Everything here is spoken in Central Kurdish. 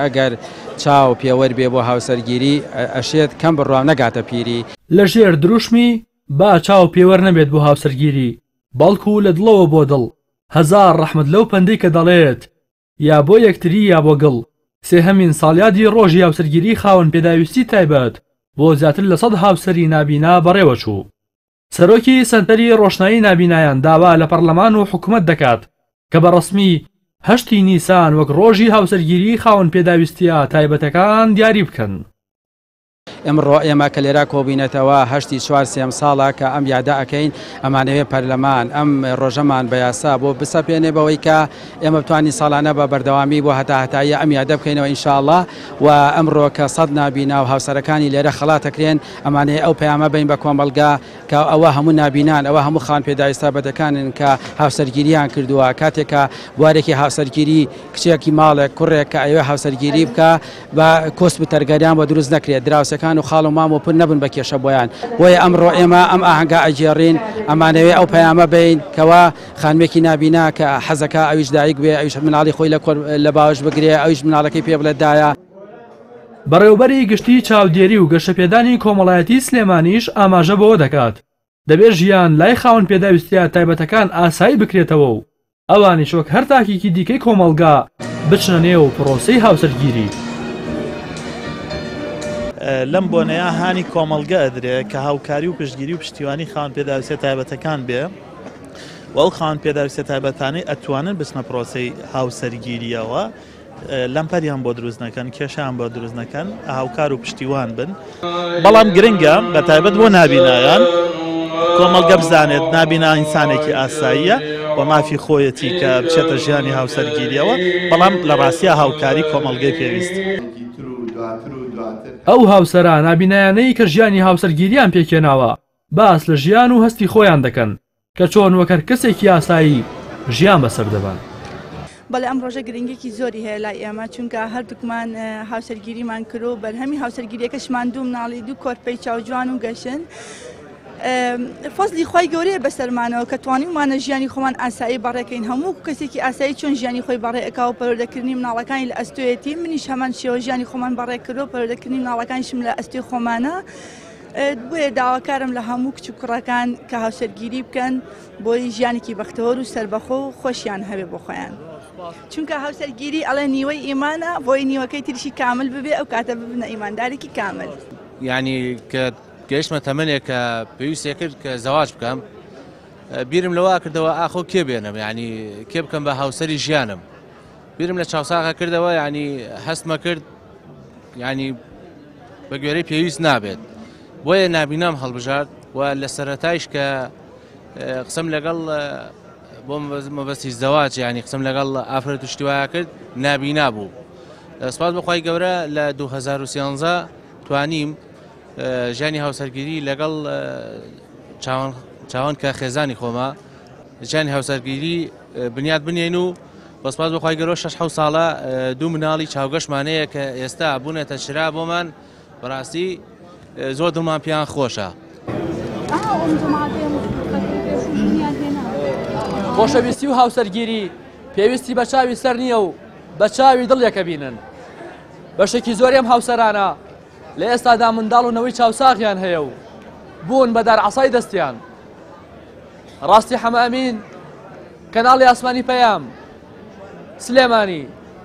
ئەگەر چاو پێوەەر بێ بۆ هاوسەرگیری ئەشێت کەم بڕوا نەگاتە پیری لەژێر دروشمی با چاو پێوەەر نەبێت بۆ هاوسەرگیری بەڵکو لە دڵەوە بۆ دڵ هەزار ڕەحمت لەو پەندەی کە دەڵێت یا بۆ یەکتری یا بۆ گڵ سێهەمین ساڵیادی ڕۆژی هاوسەرگیری خاوەن پێداویستی تایبەت بۆ زیاتر لە 100 هاوسەری نابینا بەڕێوە چوو. سەرۆکی سەنتەری ڕۆشنایی نابینایان داوا لە پەرلەمان و حکوومەت دەکات کە بە ڕسمی 8 نیسان وەک ڕۆژی هاوسەرگیری خاوەن پێداویستیە تایبەتەکان دیاری بکەن. ئەمڕۆ ئێمە کە لێرا کۆبینەتەوە 8 4 ساڵە کە ئەم یادا ئەەکەین ئەمانەوێ پەرلەمان ئەم ڕۆژەمان بە یاسا بۆ بسەپێنێ بەوەی کە ئێمە بتوانین ساڵانە بە بەردەوامی بۆ هەتاهتایی ئەم یادە بکەینەوە ئینشاءڵڵا و ئەمڕۆ کە 100 نابینا و هاوسەرەکانی لێرە خەڵاتەکرێن ئەمانەیە ئەو پەیامە بین بە کۆمەلگا کە ئەوە هەموو نابینان ئەوە هەموو خان پێداویستا بەدەکانن کە هاوسەرگیریان کردووە کاتێکە بوارێکی هاوسەرگیری کچێکی ماڵێک کوڕێک کە ئەوێ هاوسەرگیری بکە بە کۆست بتەرگەریان بە دروست نەکرێت دراوسەکان و خاڵ و مام و پر نەبن بە کێشە بۆیان بۆیە ئەمڕۆ ئێمە ئەم ئاهەنگا ئەجێڕین ئەمانەوێ ئەو پەیامە بین کەوا خانمێکی نابینا کە حەزەکە ئەویش دایک بێ ئەویش مناڵی خۆی لە باوەش بگرێ ئەویش مناڵەکەی پێ بڵێتدایە. بەڕێوەبەری گشتی چاودێری و گەشەپێدانی کۆمەڵایەتی سلێمانیش ئاماژە بەوە دەکات دەبێت ژیان لای خاوەن پێداویستیە تایبەتەکان ئاسایی بکرێتەوە و ئەوانی شۆک هەر تاکێکی دیکەی کۆمەلگا بچنە نێو پرۆسەی هاوسەرگیری. لەم بۆنەیە هانی کۆمەلگە ئەدرێ کە هاوکاری و پشتگیری و پشتیوانی خاوەن پێداویستیە تایبەتەکان بێ و ئەو خاوەن پێداویستیە تایبەتانەی ئەتوانن بچنە پرۆسەی هاوسەرگیریەوە لەمپەریان بۆ دروست نەکەن کێشیان بۆ دروست نەکەن هاوکار و پشتیوان بن. بەڵام گرنگە بە تایبەت بۆ نابینایان کۆمەلگە بزانێت نابینا ئینسانێکی ئاساییە و مافی خۆیەتی کە بچێتە ژیانی هاوسەرگیریەوە بەڵام لە ڕاستیە هاوکاری کۆمەلگەی پێویست. ئەو هاوسەرە نابینایانەی کە ژیانی هاوسەرگیریان پێکێناوە باس لە ژیان و هەستی خۆیان دەکەن کە چۆن وەکەر کەسێکی ئاسایی ژیان بەسەر دەبان. بەڵێ ئەم ڕۆژە گرنگێکی زۆری هەیە لای ئێمە چونکە هەردووکمان هاوسەرگیریمان کرد و بەرهەمی هاوسەرگیریەکەشمان دوو مناڵی دوو کۆرپەی چاوجوان و گەشن فەزلی خۆی گەورەیە بەسەرمانەوە کە توانیمانە ژیانی خۆمان ئاسایی بەڕێکەین هەموو کەسێکی ئاسایی چۆن ژیانی خۆی بەڕێکا و پەروەردەکردنی مناڵەکانی لە ئەستۆیەتی منیش هەمان شێوە ژیانی خۆمان بەڕێکردو و پەروەردەکردنی مناڵەکانیشم لە ئەستۆی خۆمانە. بۆیە داواکارم لە هەموو کچ و کوڕەکان کە هاوسەرگیری بکەن بۆی ژیانێکی بەختەوەر و سەربەخۆ و خۆشیان هەبێ بۆ خۆیان چونکە هاوسەرگیری ئەڵێ نیوەی ئیمانە بۆی نیوەکەی تریشی کامل ببێ ئەو کاتە ببنە ئیماندارێکی کامل. یعنی کە گەیشتمە تەمەنێک کە پێویستێ کرد کە زەواج بکەم بیرم لەوە کردەوە ئاخۆ کێ بێنم ینی کێ بکەم بە هاوسەری ژیانم بیرم لە چاوساغا کردەوە ینی هەستمە کرد ینی بە گوێرەی پێویست نابێت بۆیە نابینام هەڵبژارد و لە سەرەتایش کە قسەم لەگەڵ بۆ مەبەستی زەواج ینی قسەم لەگەڵ ئافرەت و شتیوایە کرد نابینا بوو. سپاس بەخوای گەورە لە 2013 توانیم ژیانی هاوسەرگیری لەگەڵ چاوان کە خێزانی خۆمە ژیانی هاوسەرگیری بنیاد بنێن و بەسپاس بەخوای گەورە 6 ساڵە دوو مناڵی چاوگەشمانەیە کە ئێستا بوونەتە شرا بۆمان بەڕاستی زۆر دڵمان پێیان خۆشە. خۆشەویستی و هاوسەرگیری پێویستی بە چاوی سەر نییە و بە چاوی دڵیەکە بینن. بەشێکی زۆری ئەم هاوسەرانە لە ئێستادا منداڵ و نەوەی چاوساغیان هەیە و بوون بە دارعەسای دەستیان. ڕاستی حەمامین کەناڵی ئاسمانی پەیام سلێمانی